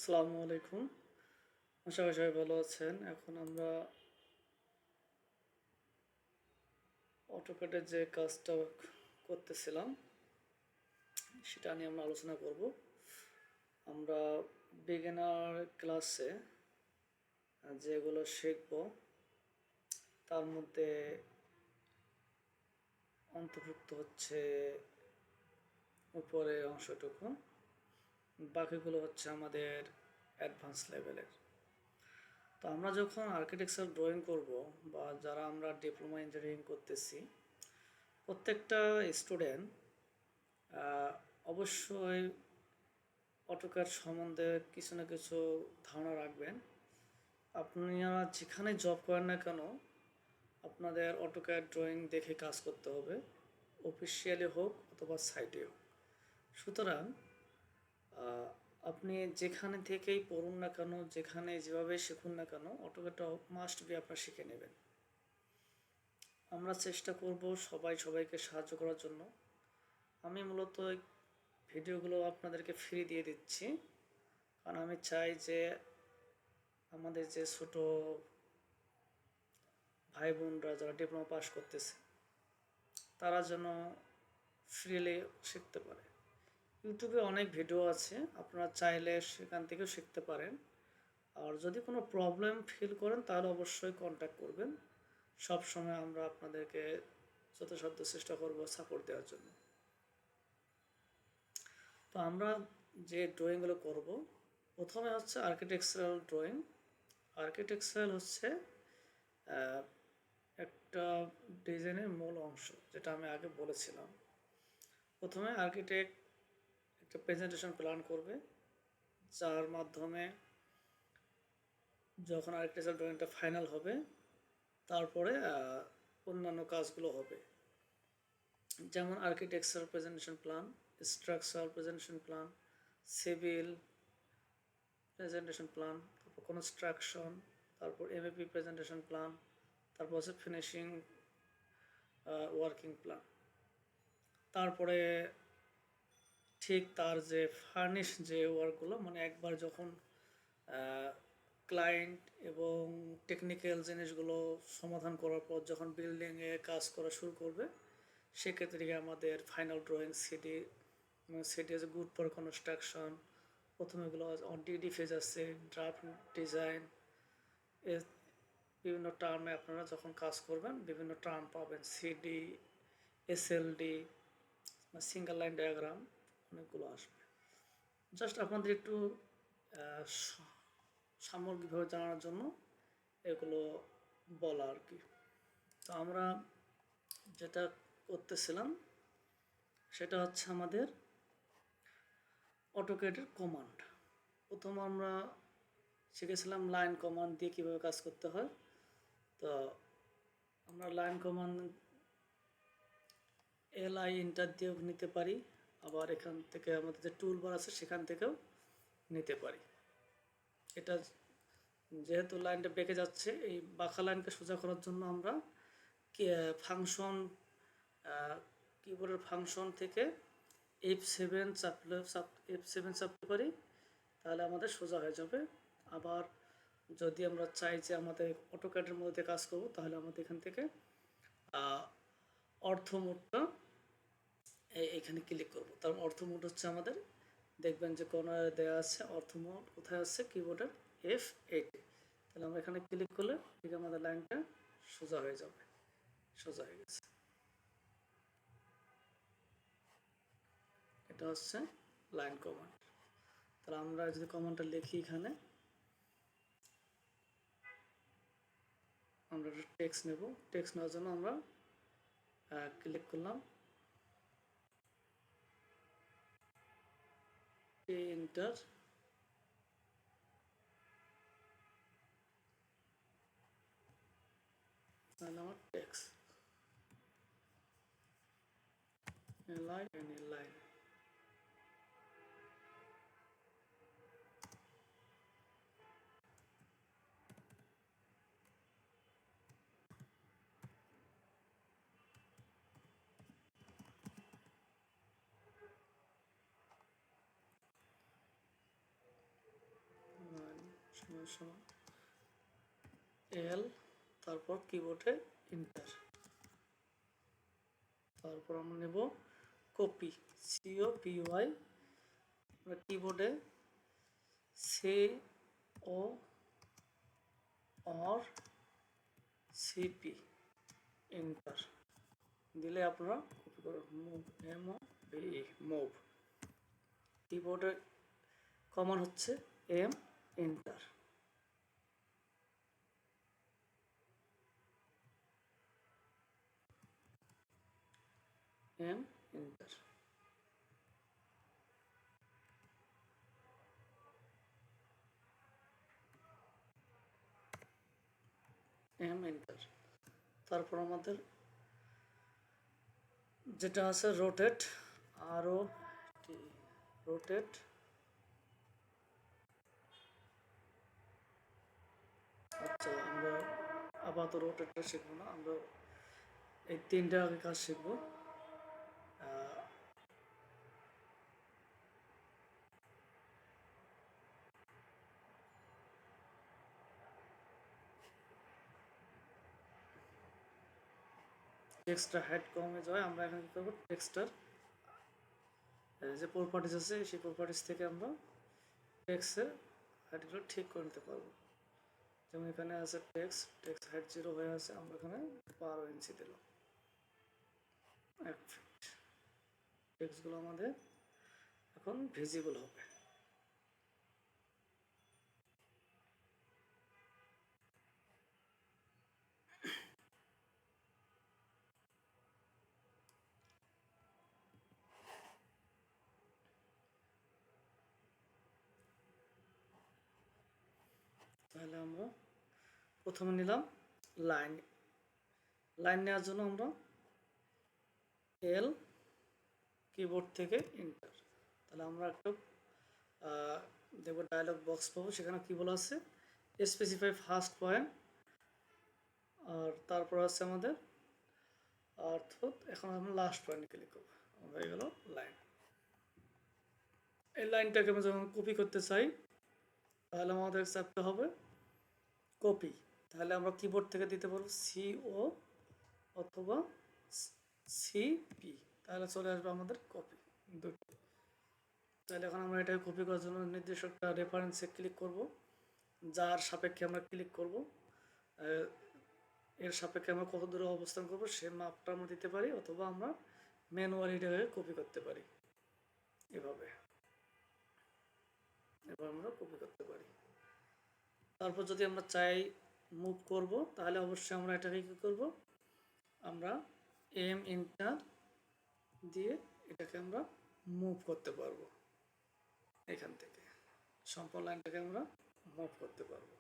আসসালামু আলাইকুম। আশা করি সবাই ভালো আছেন। এখন আমরা অটোক্যাডের যে কাজটা করতেছিলাম সেটা নিয়ে আমরা আলোচনা করব। আমরা বিগিনার ক্লাসে যেগুলো শিখব তার মধ্যে অন্তর্ভুক্ত হচ্ছে উপরের অংশটুকু, বাকিগুলো হচ্ছে আমাদের অ্যাডভান্স লেভেলের। তো আমরা যখন আর্কিটেকচার ড্রয়িং করব বা যারা আমরা ডিপ্লোমা ইঞ্জিনিয়ারিং করতেছি, প্রত্যেকটা স্টুডেন্ট অবশ্যই অটোক্যাড সম্বন্ধে কিছু না কিছু ধারণা রাখবেন। আপনারা যেখানে জব করেন না কেন, আপনাদের অটোক্যাড ড্রয়িং দেখে কাজ করতে হবে, অফিসিয়ালি হোক অথবা সাইটে হোক। সুতরাং আপনি যেখানে থেকেই পড়ুন না কেন, যেখানে যেভাবে শিখুন না কেন, অটোক্যাডটা মাস্ট বি আপনার শিখে নেবেন। আমরা চেষ্টা করব সবাইকে সাহায্য করার জন্য। আমি মূলত ভিডিওগুলো আপনাদেরকে ফ্রি দিয়ে দিচ্ছি, কারণ আমি চাই যে আমাদের যে ছোট ভাই বোনরা যারা ডিপ্লোমা পাস করতেছে তারা যেন ফ্রিলি শিখতে পারে। ইউটিউবে অনেক ভিডিও আছে, আপনারা চাইলে সেখান থেকেও শিখতে পারেন। আর যদি কোনো প্রবলেম ফিল করেন তাহলে অবশ্যই কন্ট্যাক্ট করবেন। সব সময় আমরা আপনাদেরকে যথাসাধ্য চেষ্টা করব সাপোর্ট দেওয়ার জন্য। তো আমরা যে ড্রয়িংগুলো করব, প্রথমে হচ্ছে আর্কিটেকচারাল ড্রয়িং। আর্কিটেকচারাল হচ্ছে একটা ডিজাইনের মূল অংশ, যেটা আমি আগে বলেছিলাম। প্রথমে আর্কিটেক্ট একটা প্রেজেন্টেশন প্ল্যান করবে, যার মাধ্যমে যখন আর্কিটেকচার ড্রয়িংটা ফাইনাল হবে তারপরে অন্যান্য কাজগুলো হবে। যেমন architecture presentation plan, structure presentation plan, civil presentation plan, তারপর কনস্ট্রাকশন, তারপর এমএপি প্রেজেন্টেশন প্ল্যান, তারপর হচ্ছে ফিনিশিং ওয়ার্কিং প্ল্যান। তারপরে ঠিক তার যে ফার্নিশ যে ওয়ার্কগুলো, মানে একবার যখন ক্লায়েন্ট এবং টেকনিক্যাল জিনিসগুলো সমাধান করার পর যখন বিল্ডিংয়ে কাজ করা শুরু করবে, সেক্ষেত্রে আমাদের final drawing CD is good for construction. প্রথমে এগুলো ডিডি ফেজ আছে, ড্রাফট ডিজাইন, বিভিন্ন টার্মে আপনারা যখন কাজ করবেন বিভিন্ন টার্ম পাবেন, সিডি, এসএলডি, সিঙ্গেল লাইন ডায়াগ্রাম, অনেকগুলো আসবে। জাস্ট আপনাদের একটু সামগ্রিকভাবে জানানোর জন্য এগুলো বলা আর কি। তো আমরা যেটা করতেছিলাম সেটা হচ্ছে আমাদের অটোক্যাডের কমান্ড। প্রথম আমরা শিখেছিলাম লাইন কমান্ড দিয়ে কীভাবে কাজ করতে হয়। তো আমরা লাইন কমান্ড এলআই এন্টার দিয়েও নিতে পারি, আবার এখান থেকে আমাদের যে টুল বার আছে সেখান থেকেও নিতে পারি। এটা যেহেতু লাইনটা বেঁকে যাচ্ছে, এই বাঁকা লাইনকে সোজা করার জন্য আমরা ফাংশন, কিবোর্ডের ফাংশন থেকে F7 চাপতে পারি, তাহলে আমাদের সোজা হয়ে যাবে। আবার যদি আমরা চাই যে আমাদের অটোক্যাডের মধ্যে কাজ করব, তাহলে আমাদের এখান থেকে অর্থ মোডটা এখানে ক্লিক করব। তার অর্থ মোড হচ্ছে আমাদের, দেখবেন যে কোনো দেওয়া আছে অর্থ মোড কোথায় আছে, কিবোর্ডের F8। তাহলে আমরা এখানে ক্লিক করলে ঠিক আমাদের লাইনটা সোজা হয়ে যাবে। সোজা হয়ে গেছে। এটা হচ্ছে লাইন কমান্ড। তাহলে আমরা যদি কমান্ডটা লিখি, এখানে আমরা টেক্সট নেব। টেক্সট নেওয়ার জন্য আমরা ক্লিক করলাম, এন্টার। তাহলে আমার টেক্সট লাইন লাইন। সমান এল, তারপর কিবোর্ডে ইন্টার, তারপর আমরা নেব কপি, COPY, আমরা কিবোর্ডে CORCP এন্টার দিলে আপনারা কপি করে মুভ, মুভ, কিবোর্ডে কমন হচ্ছে M, enter, M, enter, M, enter. তারপর আমাদের যেটা আছে রোটেট, রোটেট, আচ্ছা আমরা আপাতত রোটেটটা শিখবো না, আমরা এই তিনটা আগে কাজ শিখবো। টেক্সটটা হাইড কমে যায়, আমরা এখন কি করবো, টেক্সটার যে প্রপার্টিস আছে সেই প্রপার্টিস থেকে আমরা টেক্সটের হাইটগুলো ঠিক করে নিতে পারবো। যেমন এখানে আছে টেক্সট হাইট 0 হয়ে আছে, আমরা এখানে 12 ইঞ্চি দিলাম, 1 ফিট। টেক্সটগুলো আমাদের এখন ভিজিবল হবে। তাহলে আমরা প্রথমে নিলাম লাইন, নেওয়ার জন্য আমরা এল, কিবোর্ড থেকে এন্টার। তাহলে আমরা একটা দেখবো ডায়লগ বক্স পাবো, সেখানে কি বলা আছে, স্পেসিফাই ফার্স্ট পয়েন্ট, আর তারপর আছে আমাদের অর্থাৎ এখন আমরা লাস্ট পয়েন্টে ক্লিক করবো, হয়ে গেল লাইন। এই লাইনটাকে আমরা যখন কপি করতে চাই তাহলে আমাদের চাপতে হবে কপি, তাহলে আমরা কিবোর্ড থেকে দিতে পারবো CO অথবা CP, তাহলে চলে আসবে আমাদের কপি দুটো। তাহলে এখন আমরা এটাকে কপি করার জন্য নির্দিষ্ট একটা রেফারেন্সে ক্লিক করব, যার সাপেক্ষে আমরা ক্লিক করব, এর সাপেক্ষে আমরা কত দূরে অবস্থান করব সে মাপটা আমরা দিতে পারি, অথবা আমরা ম্যানুয়ালি এটাকে কপি করতে পারি, এভাবে এবার আমরা কপি করতে পারি। তারপর যদি আমরা চাই মুভ করব, তাহলে অবশ্যই আমরা এটাকে কী করব, আমরা M, এন্টার দিয়ে এটাকে আমরা মুভ করতে পারবো, এখান থেকে সম্পূর্ণ লাইনটাকে আমরা মুভ করতে পারবো।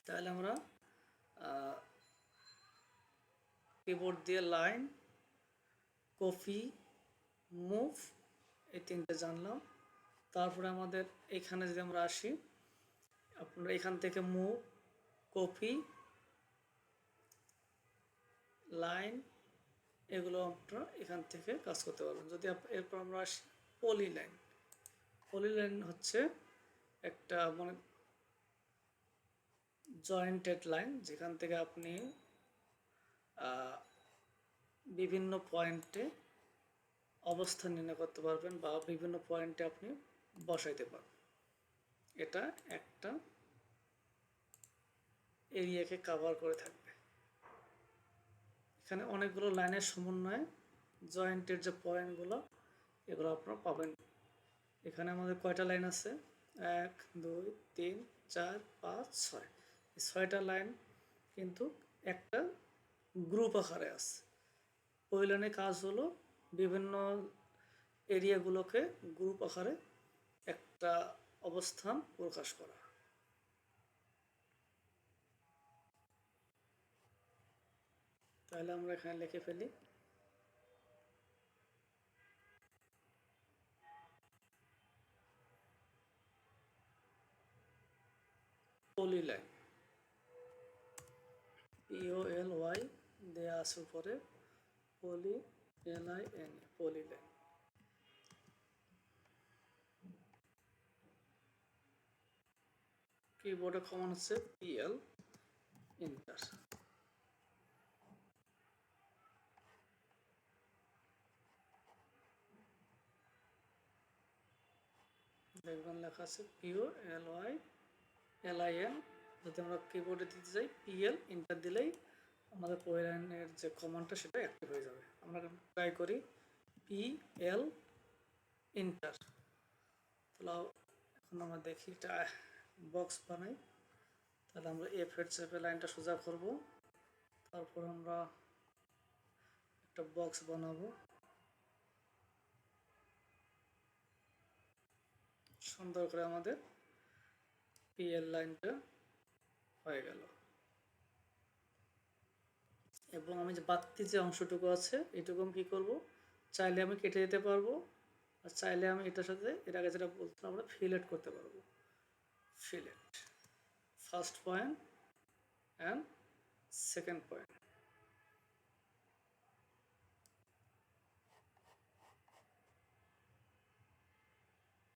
তাহলে আমরা কিবোর্ড দিয়ে লাইন, কপি, মুভ, এই তিনটে জানলাম। তারপরে আমাদের এখানে যদি আমরা আসি, আপনারা এখান থেকে মুভ, কপি, লাইন, এগুলো আপনারা এখান থেকে কাজ করতে পারবেন। যদি এরপর আমরা আসি পলিলাইন, পলিলাইন হচ্ছে একটা মানে জয়েন্টেড লাইন, যেখান থেকে আপনি বিভিন্ন পয়েন্টে অবস্থান নির্ণয় করতে পারবেন বা বিভিন্ন পয়েন্টে আপনি বসাইতে পারবেন। এটা একটা এরিয়াকে কভার করে থাকবে। এখানে অনেকগুলো লাইনের সমন্বয়ে জয়েন্টের যে পয়েন্টগুলো এগুলো আপনারা পাবেন। এখানে আমাদের কয়টা লাইন আছে, 1 2 3 4 5 6, এই 6টা লাইন কিন্তু একটা গ্রুপ আকারে আছে। ওই লাইনের কাজ হলো বিভিন্ন এরিয়াগুলোকে গ্রুপ আকারে একটা অবস্থান প্রকাশ করা। তাহলে আমরা এখানে লিখে ফেলি পলিলাইন, POLY দেয়া আছে উপরে, পলি, LIN, পলিলাইন। কিবোর্ডে কমন হচ্ছে পিএল ইন্টার। দেখবেন লেখা আছে পিও LIN। যদি আমরা কিবোর্ডে দিতে যাই পিএল ইন্টার দিলেই আমাদের পোয়েলাইনের যে কমান্ডটা সেটা অ্যাক্টিভ হয়ে যাবে। আমরা ট্রাই করি পিএল ইন্টার। তাহলে এখন আমরা দেখি এটা বক্স বানাই। তাহলে আমরা এফ8 চেপে লাইনটা সোজা করব, তারপর আমরা একটা বক্স বানাবো। সুন্দর করে আমাদের পিএল লাইনটা হয়ে গেল। এবং আমি যে বাড়তি যে অংশটুকু আছে এটুকু আমি কী করবো, চাইলে আমি কেটে দিতে পারবো, আর চাইলে আমি এটার সাথে এর আগে যেটা বলতাম আমরা ফিলেট করতে পারবো। Fillet first point and second point.